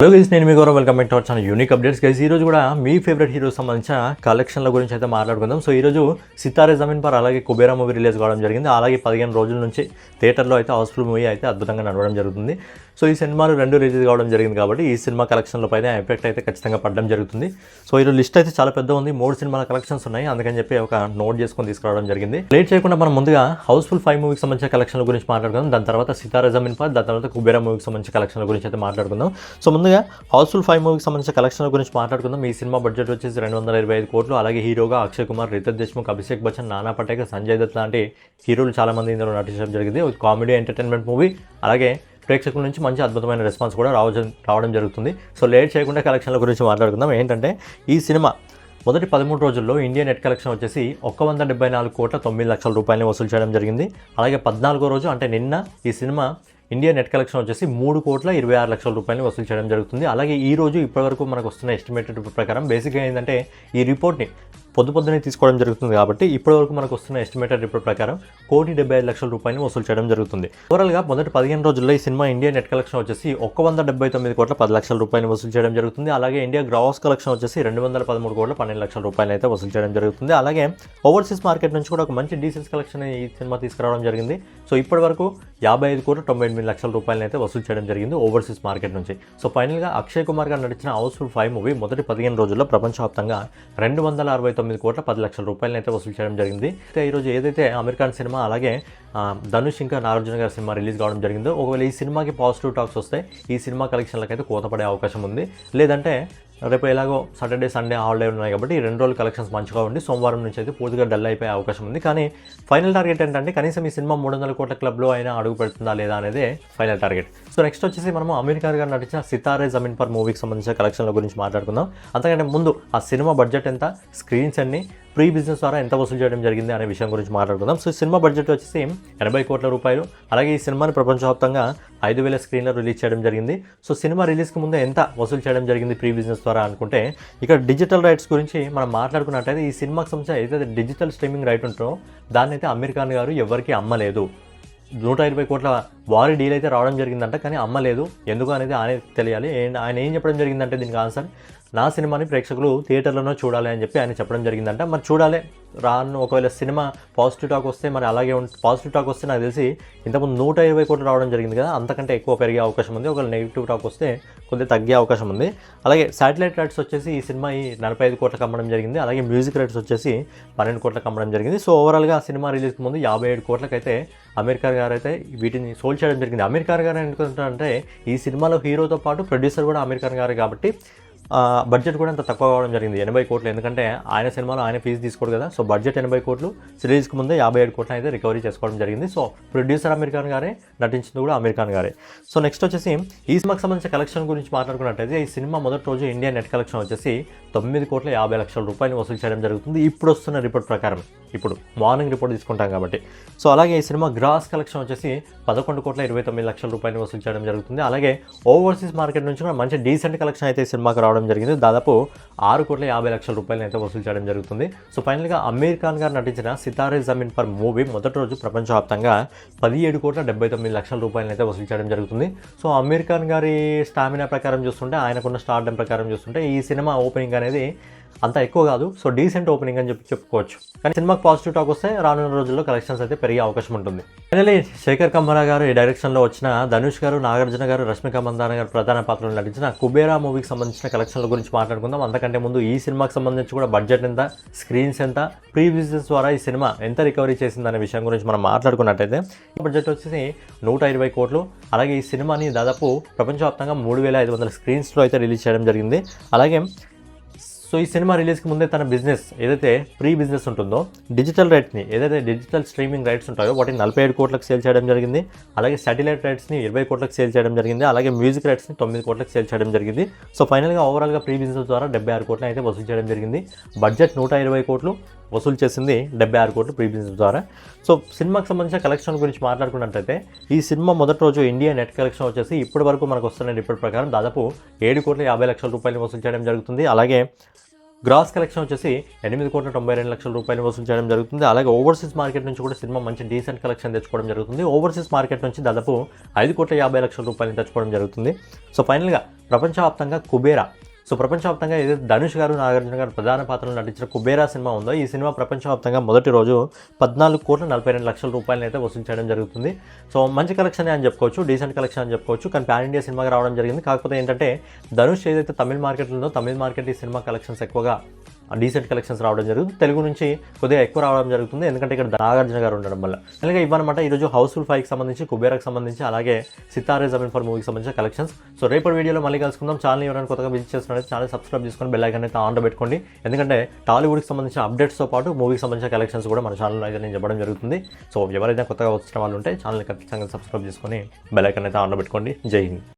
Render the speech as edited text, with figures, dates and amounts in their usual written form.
Hello guys, నేను మీ Gaurav. Welcome back to our channel unique updates. Guys, ఈరోజు కూడా మీ ఫేవరెట్ హీరోస్ సంబంధించిన కలెక్షన్ల గురించి అయితే మాట్లాడుకుందాం. సో ఈరోజు సితారే జమీన్ పర్ అలాగే కుబేరా మూవీ రిలీజ్ కావడం జరిగింది. అలాగే 15 రోజుల నుంచి థియేటర్లో అయితే హౌస్ఫుల్ మూవీ అయితే అద్భుతంగా నడవడం జరుగుతుంది. సో ఈ సినిమాలు రెండు రిలీజ్ కావడం జరిగింది కాబట్టి ఈ సినిమా కలెక్షన్ల పైన ఎఫెక్ట్ అయితే ఖచ్చితంగా పడడం జరుగుతుంది. సో ఈరోజు లిస్ట్ అయితే చాలా పెద్ద ఉంది. 3 సినిమాల కలెక్షన్స్ ఉన్నాయి, అందుకని చెప్పి ఒక నోట్ చేసుకొని తీసుకురావడం జరిగింది. లేట్ చేయకుండా మనం ముందుగా హౌస్ఫుల్ 5 మూవీకి సంబంధించిన కలెక్షన్ల గురించి మాట్లాడుకుందాం. దాని తర్వాత సితారే జమీన్ పర్, దాని తర్వాత కుబేరా మూవీకి సంబంధించిన కలెక్షన్ల గురించి అయితే మాట్లాడుకుందాం. సో ముందుగా హౌస్ఫుల్ 5 మూవీకి సంబంధించిన కలెక్షన్ల గురించి మాట్లాడుకుందాం. ఈ సినిమా బడ్జెట్ వచ్చేసి 225 కోట్లు. అలాగే హీరోగా అక్షయ్ కుమార్, రితేష్ దేశ్ముఖ్, అభిషేక్ బచ్చన్, నానా పటేకర్, సంజయ్ దత్ లాంటి హీరోలు చాలా మంది ఇందులో నటించడం జరిగింది. Comedy entertainment movie. అలాగే ప్రేక్షకుల నుంచి మంచి అద్భుతమైన రెస్పాన్స్ కూడా రావడం జరుగుతుంది. సో లేట్ చేయకుండా కలెక్షన్ల గురించి మాట్లాడుకుందాం. ఏంటంటే ఈ సినిమా మొదటి 13 రోజుల్లో ఇండియా నెట్ కలెక్షన్ వచ్చేసి 174 కోట్ల 9 లక్షల రూపాయలని వసూలు చేయడం జరిగింది. అలాగే 14వ రోజు అంటే నిన్న ఈ సినిమా ఇండియా నెట్ కలెక్షన్ వచ్చేసి 3 కోట్ల 26 లక్షల రూపాయలని వసూలు చేయడం జరుగుతుంది. అలాగే ఈ రోజు ఇప్పటివరకు మనకు వస్తున్న ఎస్టిమేటెడ్ ప్రకారం బేసిక్గా ఏంటంటే ఈ రిపోర్ట్ని పొద్దునే తీసుకోవడం జరుగుతుంది కాబట్టి ఇప్పటివరకు మనకు వస్తున్న ఎస్టిమేటెడ్ రిపోర్ట్ ప్రకారం 1,75 లక్షల రూపాయలని వసూలు చేయడం జరుగుతుంది. ఓవరాల్గా మొదటి 15 రోజుల్లో ఈ సినిమా ఇండియా నెట్ కలెక్షన్ వచ్చేసి 179 కోట్ల 10 లక్షల రూపాయలు వసూలు చేయడం జరుగుతుంది. అలాగే ఇండియా గ్రాస్ కలెక్షన్ వచ్చేసి 213 కోట్ల 12 లక్షల రూపాయలు అయితే వసూలు చేయడం జరుగుతుంది. అలాగే ఓవర్సీస్ మార్కెట్ నుంచి కూడా ఒక మంచి డీసెన్స్ కలెక్షన్ ఈ సినిమా తీసుకురావడం జరిగింది. సో ఇప్పటివరకు 55 కోట్ల 98 లక్షల రూపాయలు అయితే వసూలు చేయడం జరిగింది ఓవర్సీస్ మార్కెట్ నుంచి. సో ఫైనల్గా అక్షయ్ కుమార్ గారు నడిచిన హౌస్ఫుల్ 5 మూవీ మొదటి 15 రోజుల్లో ప్రపంచవ్యాప్తంగా 269 కోట్ల 10 లక్షల రూపాయలను అయితే వసూలు చేయడం జరిగింది. అయితే ఈరోజు ఏదైతే అమెరికన్ సినిమా అలాగే ధనుష్ ఇంకా నాగార్జున గారి సినిమా రిలీజ్ కావడం జరిగిందో, ఒకవేళ ఈ సినిమాకి పాజిటివ్ టాక్స్ వస్తే ఈ సినిమా కలెక్షన్లకు అయితే కోతపడే అవకాశం ఉంది. లేదంటే రేపు ఎలాగో సాటర్డే సండే హాలిడే ఉన్నాయి కాబట్టి ఈ 2 రోజుల కలెక్షన్స్ మంచిగా ఉండి సోమవారం నుంచి అయితే పూర్తిగా డల్ అయిపోయే అవకాశం ఉంది. కానీ ఫైనల్ టార్గెట్ ఏంటంటే కనీసం ఈ సినిమా 300 కోట్ల క్లబ్లో అయినా అడుగు పెడుతుందా లేదా అనేది ఫైనల్ టార్గెట్. సో నెక్స్ట్ వచ్చేసి మనము అమీర్ ఖాన్ గారు నటించిన సితారే జమీన్ పర్ మూవీకి సంబంధించిన కలెక్షన్ల గురించి మాట్లాడుకుందాం. అంతకంటే ముందు ఆ సినిమా బడ్జెట్ ఎంత, స్క్రీన్స్ అన్ని, ప్రీ బిజినెస్ ద్వారా ఎంత వసూలు చేయడం జరిగింది అనే విషయం గురించి మాట్లాడుకుందాం. సో సినిమా బడ్జెట్ వచ్చేసి 80 కోట్ల రూపాయలు. అలాగే ఈ సినిమాని ప్రపంచవ్యాప్తంగా 5,000 స్క్రీన్లో రిలీజ్ చేయడం జరిగింది. సో సినిమా రిలీజ్కి ముందే ఎంత వసూలు చేయడం జరిగింది ప్రీ బిజినెస్ ద్వారా అనుకుంటే, ఇక్కడ డిజిటల్ రైట్స్ గురించి మనం మాట్లాడుకున్నట్టయితే ఈ సినిమాకి సంబంధించిన ఏదైతే డిజిటల్ స్ట్రీమింగ్ రైట్ ఉంటుందో దాన్ని అయితే అమీర్ ఖాన్ గారు ఎవరికి అమ్మలేదు. 120 కోట్ల వారి డీల్ అయితే రావడం జరిగిందంట, కానీ అమ్మలేదు. ఎందుకు అనేది ఆయన తెలియాలి. ఆయన ఏం చెప్పడం జరిగిందంటే దీనికి ఆన్సర్, నా సినిమాని ప్రేక్షకులు థియేటర్లోనే చూడాలి అని చెప్పి ఆయన చెప్పడం జరిగిందంట. మరి చూడాలి ఒకవేళ సినిమా పాజిటివ్ టాక్ వస్తే మరి అలాగే పాజిటివ్ టాక్ వస్తే నాకు తెలిసి ఇంతకుముందు 120 కోట్లు రావడం జరిగింది కదా, అంతకంటే ఎక్కువ పెరిగే అవకాశం ఉంది. ఒకవేళ నెగిటివ్ టాక్ వస్తే కొద్దిగా తగ్గే అవకాశం ఉంది. అలాగే శాటిలైట్ రైట్స్ వచ్చేసి ఈ సినిమా 45 కోట్లకు అమ్మడం జరిగింది. అలాగే మ్యూజిక్ రైట్స్ వచ్చేసి 12 కోట్లకు అమ్మడం జరిగింది. సో ఓవరాల్గా సినిమా రిలీజ్కి ముందు 57 కోట్లకైతే అమీర్ ఖాన్ గారు అయితే వీటిని సోల్డ్ చేయడం జరిగింది. అమీర్ ఖాన్ గారు ఎందుకంటే ఈ సినిమాలో హీరోతో పాటు ప్రొడ్యూసర్ కూడా అమీర్ ఖాన్ గారు కాబట్టి బడ్జెట్ కూడా అంత తక్కువ కావడం జరిగింది, 80 కోట్లు. ఎందుకంటే ఆయన సినిమాలో ఆయన ఫీజు తీసుకోడు కదా. సో బడ్జెట్ 80 కోట్లు, సిరీస్కి ముందే 57 కోట్లు అయితే రికవరీ చేసుకోవడం జరిగింది. సో ప్రొడ్యూసర్ అమీర్ ఖాన్ గారే, నటించింది కూడా అమీర్ ఖాన్ గారే. సో నెక్స్ట్ వచ్చేసి ఈ సినిమాకి సంబంధించిన కలెక్షన్ గురించి మాట్లాడుకున్నట్టయితే ఈ సినిమా మొదటి రోజు ఇండియా నెట్ కలెక్షన్ వచ్చేసి 9 కోట్ల 50 లక్షల రూపాయలు వసూలు చేయడం జరుగుతుంది ఇప్పుడు వస్తున్న రిపోర్ట్ ప్రకారం. ఇప్పుడు మార్నింగ్ రిపోర్ట్ తీసుకుంటాం కాబట్టి. సో అలాగే ఈ సినిమా గ్రాస్ కలెక్షన్ వచ్చేసి 11 కోట్ల 29 లక్షల రూపాయలు వసూలు చేయడం జరుగుతుంది. అలాగే ఓవర్సీస్ మార్కెట్ నుంచి కూడా మంచి డీసెంట్ కలెక్షన్ అయితే ఈ సినిమాకి రావడం జరిగింది. దాదాపు 6 కోట్ల 50 లక్షల రూపాయలు అయితే వసూలు చేయడం జరుగుతుంది. సో ఫైనల్గా అమీర్ ఖాన్ గారు నటించిన సితారే జమీన్ పర్ మూవీ మొదటి రోజు ప్రపంచవ్యాప్తంగా 17 కోట్ల 79 లక్షల రూపాయలు అయితే వసూలు చేయడం జరుగుతుంది. సో అమీర్ ఖాన్ గారి స్టామినా ప్రకారం చూస్తుంటే, ఆయనకున్న స్టార్డమ్ ప్రకారం చూస్తుంటే ఈ సినిమా ఓపెనింగ్ అనేది అంత ఎక్కువ కాదు. సో డీసెంట్ ఓపెనింగ్ అని చెప్పుకోవచ్చు. కానీ సినిమాకి పాజిటివ్ టాక్ వస్తే రానున్న రోజుల్లో కలెక్షన్స్ అయితే పెరిగే అవకాశం ఉంటుంది. ఫైనల్లీ శేఖర్ కమ్మారా గారు ఈ డైరెక్షన్లో వచ్చిన ధనుష్ గారు, నాగార్జున గారు, రష్మిక మందాన గారు ప్రధాన పాత్రలు నటించిన కుబేరా మూవీకి సంబంధించిన కలెక్షన్ల గురించి మాట్లాడుకుందాం. అంతకంటే ముందు ఈ సినిమాకి సంబంధించి కూడా బడ్జెట్ ఎంత, స్క్రీన్స్ ఎంత, ప్రీ బిజినెస్ ద్వారా ఈ సినిమా ఎంత రికవరీ చేసిందనే విషయం గురించి మనం మాట్లాడుకున్నట్టయితే ఈ బడ్జెట్ వచ్చేసి 120 కోట్లు. అలాగే ఈ సినిమాని దాదాపు ప్రపంచవ్యాప్తంగా 3,500 స్క్రీన్స్లో అయితే రిలీజ్ చేయడం జరిగింది. అలాగే సో ఈ సినిమా రిలీజ్కి ముందే తన బిజినెస్ ఏదైతే ప్రీ బిజినెస్ ఉంటుందో డిజిటల్ రైట్స్ని, ఏదైతే డిజిటల్ స్ట్రీమింగ్ రైట్స్ ఉంటాయో వాటిని 47 కోట్లకు సేల్ చేయడం జరిగింది. అలాగే శాటిలైట్ రైట్స్ని 20 కోట్లకు సేల్ చేయడం జరిగింది. అలాగే మ్యూజిక్ రైట్స్ని 9 కోట్లకు సేల్ చేయడం జరిగింది. సో ఫైనల్గా ఓవరాల్గా ప్రీ బిజినెస్ ద్వారా 76 కోట్లు అయితే వసూలు చేయడం జరిగింది. బడ్జెట్ 120 కోట్లు, వసూలు చేసింది 76 కోట్లు ప్రీ బిజినెస్ ద్వారా. సో సినిమాకి సంబంధించిన కలెక్షన్ గురించి మాట్లాడుకున్నట్టయితే ఈ సినిమా మొదటి రోజు ఇండియా నెట్ కలెక్షన్ వచ్చేసి ఇప్పటి వరకు మనకు వస్తున్న రిపోర్ట్ ప్రకారం దాదాపు 7 కోట్ల 50 లక్షల రూపాయలు వసూలు చేయడం జరుగుతుంది. అలాగే గ్రాస్ కలెక్షన్ వచ్చేసి 8,92,00,000 రూపాయలు వసూలు చేయడం జరుగుతుంది. అలాగే ఓవర్సీస్ మార్కెట్ నుంచి కూడా సినిమా మంచి డీసెంట్ కలెక్షన్ తెచ్చుకోవడం జరుగుతుంది. ఓవర్సీస్ మార్కెట్ నుంచి దాదాపు 5,50,00,000 రూపాయలు తెచ్చుకోవడం జరుగుతుంది. సో ఫైనల్గా ప్రపంచవ్యాప్తంగా కుబేరా, సో ప్రపంచవ్యాప్తంగా ఏదైతే ధనుష్ గారు, నాగార్జున గారు ప్రధాన పాత్రలో నటించిన కుబేరా సినిమా ఉందో, ఈ సినిమా ప్రపంచవ్యాప్తంగా మొదటి రోజు 14,42,00,000 రూపాయలను అయితే వసూలు చేయడం జరుగుతుంది. సో మంచి కలెక్షన్ అని చెప్పుకోవచ్చు, డీసెంట్ కలెక్షన్ అని చెప్పుకోవచ్చు. కానీ పాన్ ఇండియా సినిమాగా రావడం జరిగింది. కాకపోతే ఏంటంటే ధనుష్ ఏదైతే తమిళ మార్కెట్లో ఉందో, తమిళ మార్కెట్ ఈ సినిమా కలెక్షన్స్ ఎక్కువగా డీసెంట్ కలెక్షన్స్ రావడం జరుగుతుంది. తెలుగు నుంచి కొద్దిగా ఎక్కువ రావడం జరుగుతుంది, ఎందుకంటే ఇక్కడ నాగార్జున గారు ఉండడం వల్ల. అలాగే ఇవ్వనమాట ఈరోజు హౌస్ఫుల్ 5కి సంబంధించి, కుబేరాకి సంబంధించి, అలాగే సితారే జమీన్ పర్ మూవీకి సంబంధించిన కలెక్షన్స్. సో రేపటి వీడియోలో మళ్ళీ కలుసుకుందాం. ఛానల్ ఎవరైనా కొత్తగా విజిట్ చేస్తున్నట్లయితే ఛానల్ సబ్స్క్రైబ్ చేసుకొని బెల్ ఐకాన్ అయితే ఆన్లో పెట్టుకోండి. ఎందుకంటే టాలీవుడ్కి సంబంధించిన అప్డేట్స్తో పాటు మూవీకి సంబంధించిన కలెక్షన్స్ కూడా మన ఛానల్లో అయితే నేను చెప్పడం జరుగుతుంది. సో ఎవరైనా కొత్తగా వచ్చిన వాళ్ళు ఉంటే ఛానల్ ఖచ్చితంగా సబ్స్క్రైబ్ చేసుకొని బెల్ ఐకాన్ అయితే ఆన్లో పెట్టుకోండి. జై హింద్.